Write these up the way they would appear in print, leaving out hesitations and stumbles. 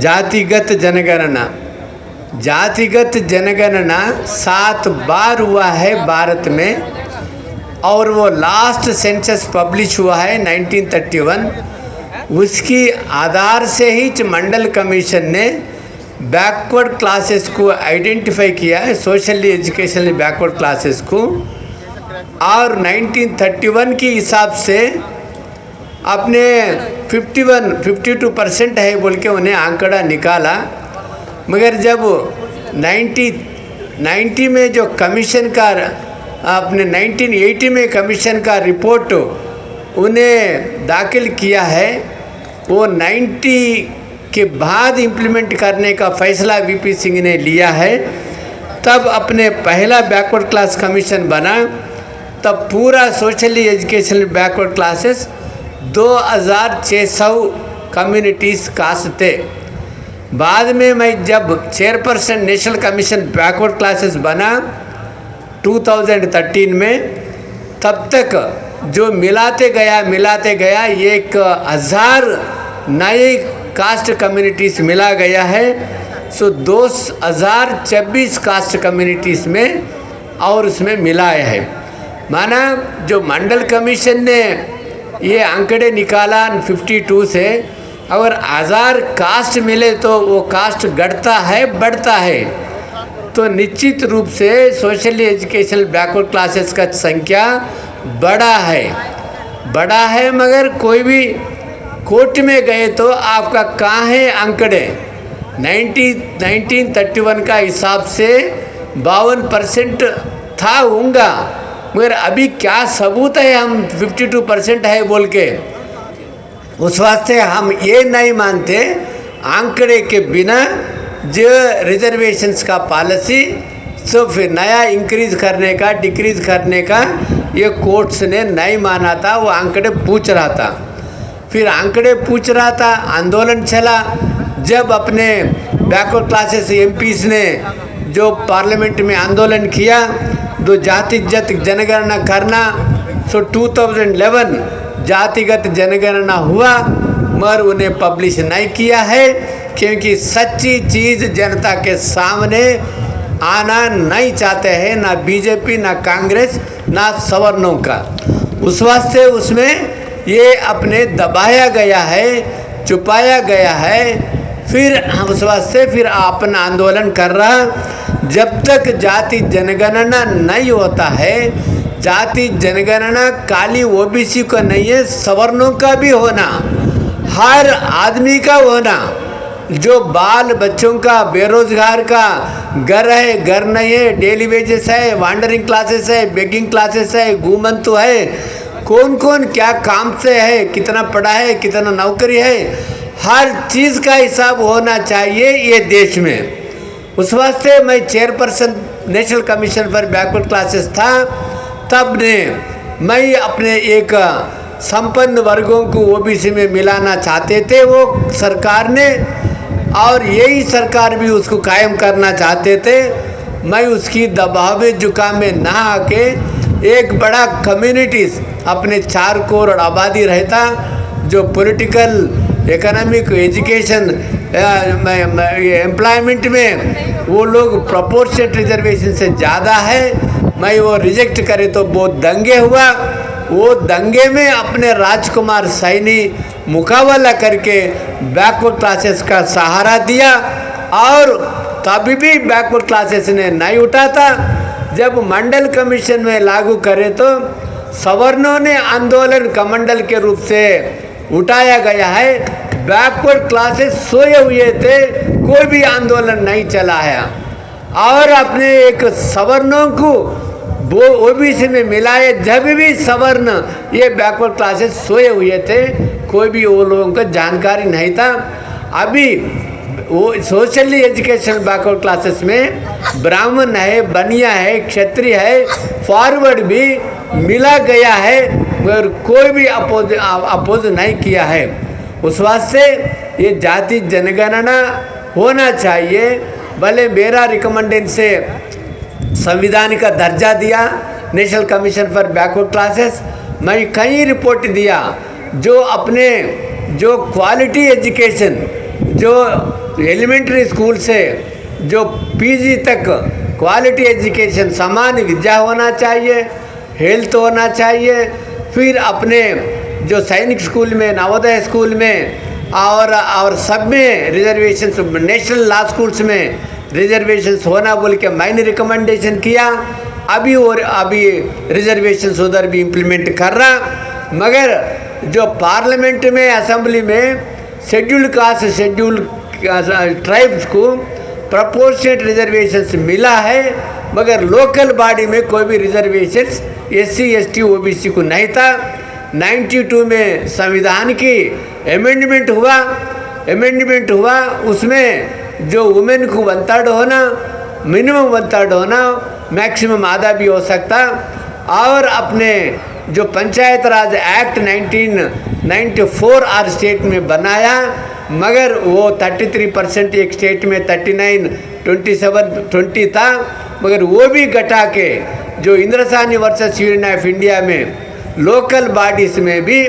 जातिगत जनगणना। जातिगत जनगणना 7 बार हुआ है भारत में, और वो लास्ट सेंसस पब्लिश हुआ है 1931। उसकी आधार से ही मंडल कमीशन ने बैकवर्ड क्लासेस को आइडेंटिफाई किया है, सोशली एजुकेशनली बैकवर्ड क्लासेस को, और 1931 के हिसाब से अपने 52% है बोल के उन्हें आंकड़ा निकाला। मगर जब 1990 में जो कमीशन का अपने 1980 में कमीशन का रिपोर्ट उन्हें दाखिल किया है, वो 90 के बाद इम्प्लीमेंट करने का फैसला वीपी सिंह ने लिया है। तब अपने पहला बैकवर्ड क्लास कमीशन बना, तब पूरा socially educational backward classes 2600 communities caste थे। बाद में मैं जब chairperson national commission backward classes बना 2013 में, तब तक जो मिलाते गया 1000 नए कास्ट कम्युनिटीज़ मिला गया है। सो 2026 कास्ट कम्युनिटीज़ में और उसमें मिलाया है। माना जो मंडल कमीशन ने ये आंकड़े निकाला 52 से, अगर 1000 कास्ट मिले तो वो कास्ट घटता है बढ़ता है, तो निश्चित रूप से सोशली एजुकेशनल बैकवर्ड क्लासेस का संख्या बड़ा है। मगर कोई भी कोर्ट में गए तो आपका कहाँ है आंकड़े? 1931 का हिसाब से 52% था होगा, मगर अभी क्या सबूत है हम 52% है बोल के? उस वास्ते हम ये नहीं मानते आंकड़े के बिना जो रिजर्वेशंस का पॉलिसी, सो फिर नया इंक्रीज करने का डिक्रीज करने का ये कोर्ट्स ने नहीं माना था। वो आंकड़े पूछ रहा था, फिर आंकड़े पूछ रहा था, आंदोलन चला। जब अपने बैकवर्ड क्लासेस एमपीस ने जो पार्लियामेंट में आंदोलन किया, दो जातिगत जनगणना करना, सो 2011 जातिगत जनगणना हुआ, मगर उन्हें पब्लिश नहीं किया है, क्योंकि सच्ची चीज़ जनता के सामने आना नहीं चाहते हैं, ना बीजेपी ना कांग्रेस ना सवर्णों का। उस वास्ते उसमें ये अपने दबाया गया है, छुपाया गया है। फिर उस वास्ते फिर अपना आंदोलन कर रहा। जब तक जाति जनगणना नहीं होता है, जाति जनगणना खाली ओबीसी को नहीं है, सवर्णों का भी होना, हर आदमी का होना। जो बाल बच्चों का, बेरोजगार का घर है, घर नहीं है, डेली वेजेस है, वांडरिंग क्लासेस है, बेगिंग क्लासेस है, घूमंतु है, कौन कौन क्या काम से है, कितना पढ़ा है, कितना नौकरी है, हर चीज़ का हिसाब होना चाहिए ये देश में। उस वास्ते मैं chairperson national commission for backward classes था। तब ने मैं अपने एक संपन्न वर्गों को ओबीसी में मिलाना चाहते थे वो सरकार ने, और यही सरकार भी उसको कायम करना चाहते थे। मैं उसकी दबाव जुकाम में ना आके एक बड़ा कम्युनिटीज़ अपने 4 करोड़ आबादी रहता, जो पॉलिटिकल, इकोनॉमिक, एजुकेशन, एम्प्लॉयमेंट में वो लोग प्रोपोर्शनल रिजर्वेशन से ज़्यादा है। मैं वो रिजेक्ट करे तो बहुत दंगे हुआ। वो दंगे में अपने राजकुमार सैनी मुकाबला करके बैकवर्ड क्लासेस का सहारा दिया, और तभी भी बैकवर्ड क्लासेस ने नहीं उठा था। जब मंडल कमीशन में लागू करे तो सवर्णों ने आंदोलन कमंडल के रूप से उठाया गया है। बैकवर्ड क्लासेस सोए हुए थे, कोई भी आंदोलन नहीं चला है, और अपने एक सवर्णों को वो ओबीसी में मिलाए। जब भी सवर्ण ये बैकवर्ड क्लासेस सोए हुए थे, कोई भी वो लोगों को जानकारी नहीं था। अभी वो सोशली एजुकेशन बैकवर्ड क्लासेस में ब्राह्मण है, बनिया है, क्षत्रिय है, फॉरवर्ड भी मिला गया है, मगर कोई भी अपोज नहीं किया है। उस वास्ते ये जाति जनगणना होना चाहिए। भले मेरा रिकमेंडेशन से संविधान का दर्जा दिया national commission for backward classes, मैं कई रिपोर्ट दिया जो अपने जो क्वालिटी एजुकेशन, जो एलिमेंट्री स्कूल से जो पीजी तक क्वालिटी एजुकेशन, समान विद्या होना चाहिए, हेल्थ होना चाहिए। फिर अपने जो सैनिक स्कूल में, नवोदय स्कूल में और सब में रिजर्वेशंस, नेशनल लॉ स्कूल्स में रिजर्वेशंस होना बोल के मैंने रिकमेंडेशन किया। अभी रिजर्वेशंस उधर भी इम्प्लीमेंट कर रहा। मगर जो पार्लियामेंट में, असेंबली में शेड्यूल्ड कास्ट, शेड्यूल्ड ट्राइब्स को प्रपोर्शनेट रिजर्वेशंस मिला है, मगर लोकल बॉडी में कोई भी रिजर्वेशंस SC ST OBC को नहीं था। 92 में संविधान की अमेंडमेंट हुआ, उसमें जो वुमेन को 1/3 होना, मिनिमम 1/3 होना, मैक्सिमम आधा भी हो सकता। और अपने जो पंचायत राज एक्ट 1994 आर स्टेट में बनाया, मगर वो 33% एक स्टेट में 39, 27, 20 था, मगर वो भी घटा के जो इंद्रसानी वर्सेस यूनियन ऑफ इंडिया में लोकल बॉडीज में भी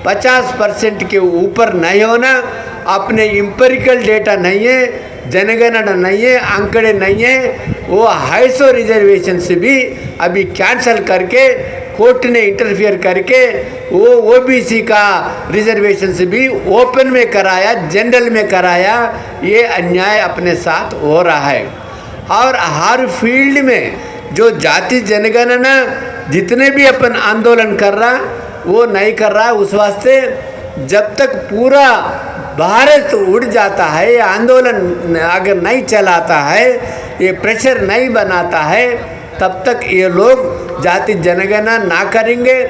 50% के ऊपर नहीं होना। अपने इम्पेरिकल डेटा नहीं है, जनगणना नहीं है, आंकड़े नहीं है, वो 250 रिजर्वेशन से भी अभी कैंसिल करके कोर्ट ने इंटरफियर करके वो OBC का रिजर्वेशन से भी ओपन में कराया, जनरल में कराया। ये अन्याय अपने साथ हो रहा है। और हर फील्ड में जो जाति जनगणना जितने भी अपन आंदोलन कर रहा वो नहीं कर रहा। उस वास्ते जब तक पूरा भारत उड़ जाता है, ये आंदोलन अगर नहीं चलाता है, ये प्रेशर नहीं बनाता है, तब तक ये लोग जाति जनगणना ना करेंगे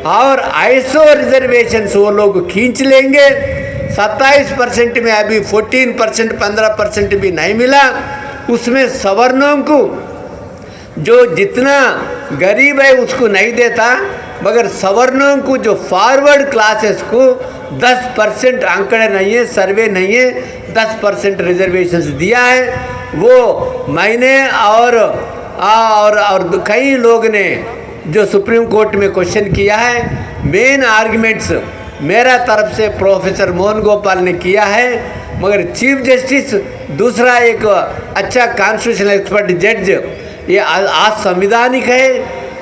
और 250 रिजर्वेशंस वो लोग खींच लेंगे। 27% में अभी 14%, 15% भी नहीं मिला। उसमें सवर्णों को जो जितना गरीब है उसको नहीं देता, मगर सवर्णों को जो फॉरवर्ड क्लासेस को 10% आंकड़े नहीं है, सर्वे नहीं है, 10% रिजर्वेशंस दिया है। वो मैंने और कई लोग ने जो सुप्रीम कोर्ट में क्वेश्चन किया है, मेन आर्ग्यूमेंट्स मेरा तरफ से प्रोफेसर मोहन गोपाल ने किया है, मगर चीफ जस्टिस दूसरा एक अच्छा कॉन्स्टिट्यूशनल एक्सपर्ट जज, ये असंवैधानिक है,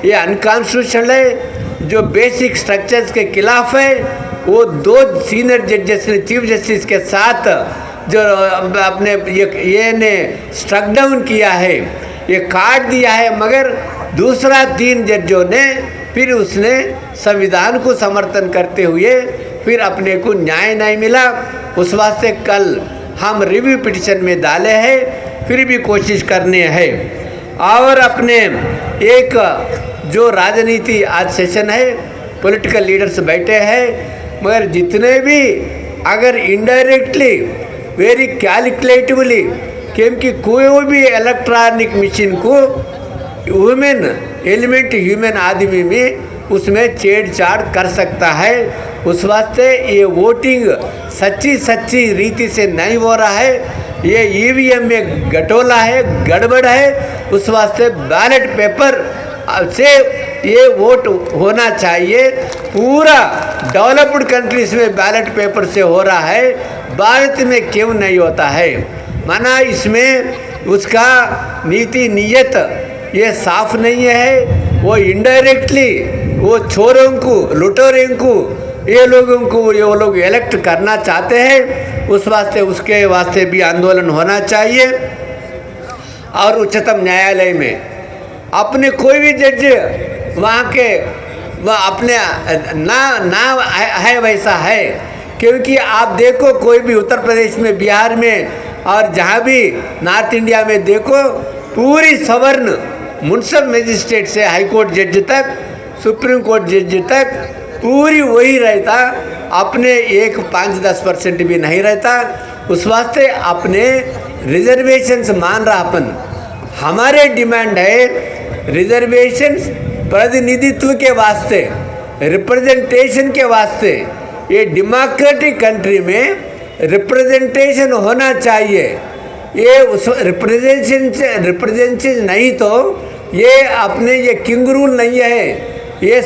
ये अनकॉन्स्टिट्यूशनल है, जो बेसिक स्ट्रक्चर्स के खिलाफ है। वो 2 सीनियर जजेस ने चीफ जस्टिस के साथ जो अपने ये ने स्ट्रक डाउन किया है, ये काट दिया है, मगर दूसरा 3 जजों ने फिर उसने संविधान को समर्थन करते हुए फिर अपने को न्याय नहीं मिला। उस वास्ते कल हम रिव्यू पिटिशन में डाले हैं, फिर भी कोशिश करने हैं। और अपने एक जो राजनीति आज सेशन है, पॉलिटिकल लीडर्स बैठे हैं, मगर जितने भी अगर इनडायरेक्टली वेरी कैलकुलेटिवली, क्योंकि कोई भी इलेक्ट्रॉनिक मशीन को ह्यूमन एलिमेंट, ह्यूमन आदमी में उसमें छेड़छाड़ कर सकता है। उस वास्ते ये वोटिंग सच्ची रीति से नहीं हो रहा है, ये EVM में घटोला है, गड़बड़ है। उस वास्ते बैलेट पेपर से ये वोट होना चाहिए। पूरा डेवलप्ड कंट्रीज में बैलेट पेपर से हो रहा है, भारत में क्यों नहीं होता है? माना इसमें उसका नीति नियत ये साफ नहीं है। वो इनडायरेक्टली वो चोरों को, लुटेरों को, ये लोग इलेक्ट करना चाहते हैं। उस वास्ते उसके वास्ते भी आंदोलन होना चाहिए। और उच्चतम न्यायालय में अपने कोई भी जज वहाँ के वह अपने ना है वैसा है, क्योंकि आप देखो कोई भी उत्तर प्रदेश में, बिहार में और जहाँ भी नॉर्थ इंडिया में देखो, पूरी सवर्ण मुंसिपल मजिस्ट्रेट से हाई कोर्ट जज तक, सुप्रीम कोर्ट जज तक पूरी वही रहता, अपने एक 5-10% भी नहीं रहता। उस वास्ते अपने रिजर्वेशंस मान रहा अपन, हमारे डिमांड है रिजर्वेशंस प्रतिनिधित्व के वास्ते, रिप्रेजेंटेशन के वास्ते। ये डेमोक्रेटिक कंट्री में रिप्रेजेंटेशन होना चाहिए। ये उस रिप्रेजेंटेशन नहीं तो ये अपने ये किंग रूल नहीं है, ये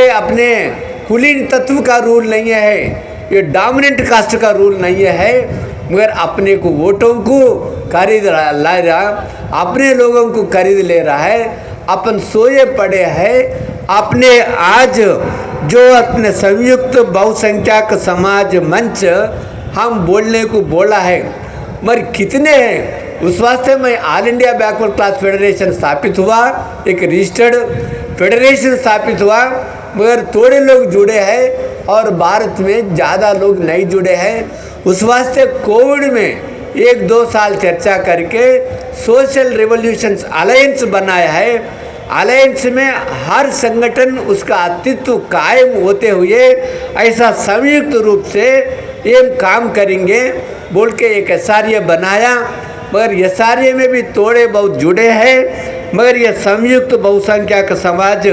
अपने कुलीन तत्व का रूल नहीं है, ये डोमिनेंट कास्ट का रूल नहीं है। मगर अपने को वोटों को खरीद ला रहा, अपने लोगों को खरीद ले रहा है। अपन सोए पड़े हैं। अपने आज जो अपने संयुक्त बहुसंख्यक समाज मंच हम बोलने को बोला है, मगर कितने हैं? उस वास्ते में all India backward class federation स्थापित हुआ, एक रजिस्टर्ड फेडरेशन स्थापित हुआ, मगर थोड़े लोग जुड़े हैं और भारत में ज़्यादा लोग नहीं जुड़े हैं। उस वास्ते कोविड में 1-2 साल चर्चा करके सोशल रिवॉल्यूशन अलायंस बनाया है। अलायंस में हर संगठन उसका अस्तित्व कायम होते हुए ऐसा संयुक्त रूप से ये काम करेंगे बोल के एक एसआरए बनाया, मगर एसआरए में भी थोड़े बहुत जुड़े हैं, मगर ये संयुक्त बहुसंख्यक समाज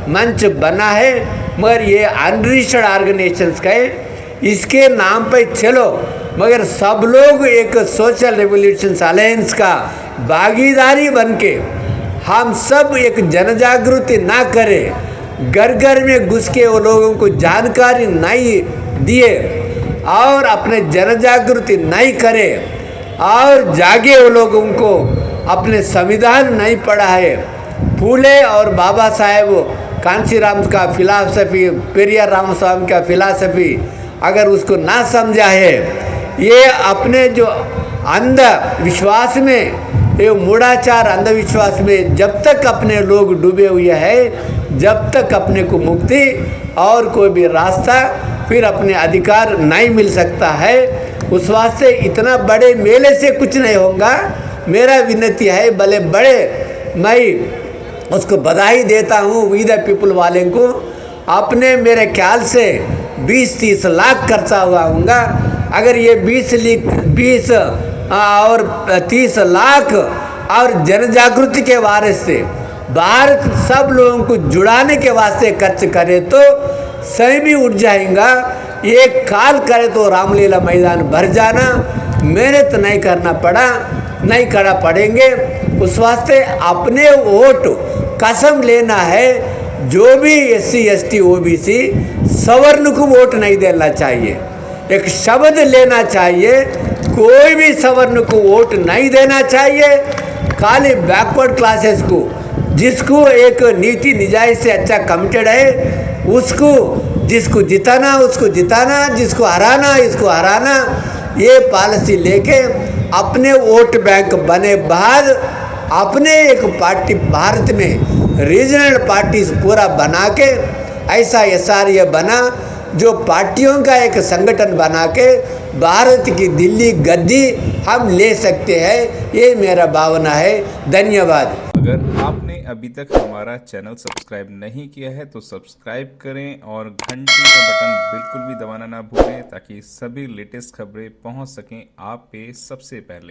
मंच बना है, मगर ये अनरजिस्टर्ड ऑर्गेनाइजेशंस का है। इसके नाम पे चलो, मगर सब लोग एक सोशल रिवॉल्यूशन अलायंस का भागीदारी बन के हम सब एक जन जागृति ना करें, घर घर में घुस के वो लोगों को जानकारी नहीं दिए और अपने जन जागृति नहीं करें और जागे वो लोगों को अपने संविधान नहीं पढ़ा है, फूले और बाबा साहेब कांशीराम का फिलासफी, पेरियार रामस्वामी का फिलासफी अगर उसको ना समझा है, ये अपने जो अंधविश्वास में, ये मूढ़ाचार अंधविश्वास में जब तक अपने लोग डूबे हुए हैं, जब तक अपने को मुक्ति और कोई भी रास्ता फिर अपने अधिकार नहीं मिल सकता है। उस वास्ते इतना बड़े मेले से कुछ नहीं होगा। मेरा विनती है, भले बड़े मैं उसको बधाई देता हूँ वी द पीपल वाले को, अपने मेरे ख्याल से 20-30 लाख खर्चा हुआ होगा। अगर ये 20 और 30 लाख और जन जागृति के वास्ते भारत सब लोगों को जुड़ाने के वास्ते खर्च करे तो सही भी उठ जाएगा। एक काल करे तो रामलीला मैदान भर जाना, मेहनत नहीं करना पड़ा, नहीं करना पड़ेंगे। उस वास्ते अपने वोट कसम लेना है, जो भी SC ST OBC सवर्ण को वोट नहीं देना चाहिए। एक शब्द लेना चाहिए, कोई भी सवर्ण को वोट नहीं देना चाहिए। खाली बैकवर्ड क्लासेस को, जिसको एक नीति निजाय से अच्छा कमिटेड है, उसको जिसको जिताना उसको जिताना, जिसको हराना इसको हराना, ये पॉलिसी लेके अपने वोट बैंक बने बाद अपने एक पार्टी भारत में रीजनल पार्टीज पूरा बना के ऐसा SRA बना जो पार्टियों का एक संगठन बना के भारत की दिल्ली गद्दी हम ले सकते हैं। ये मेरा भावना है। धन्यवाद। अगर आपने अभी तक हमारा चैनल सब्सक्राइब नहीं किया है तो सब्सक्राइब करें और घंटी का बटन बिल्कुल भी दबाना ना भूलें, ताकि सभी लेटेस्ट खबरें पहुंच सकें आप पे सबसे पहले।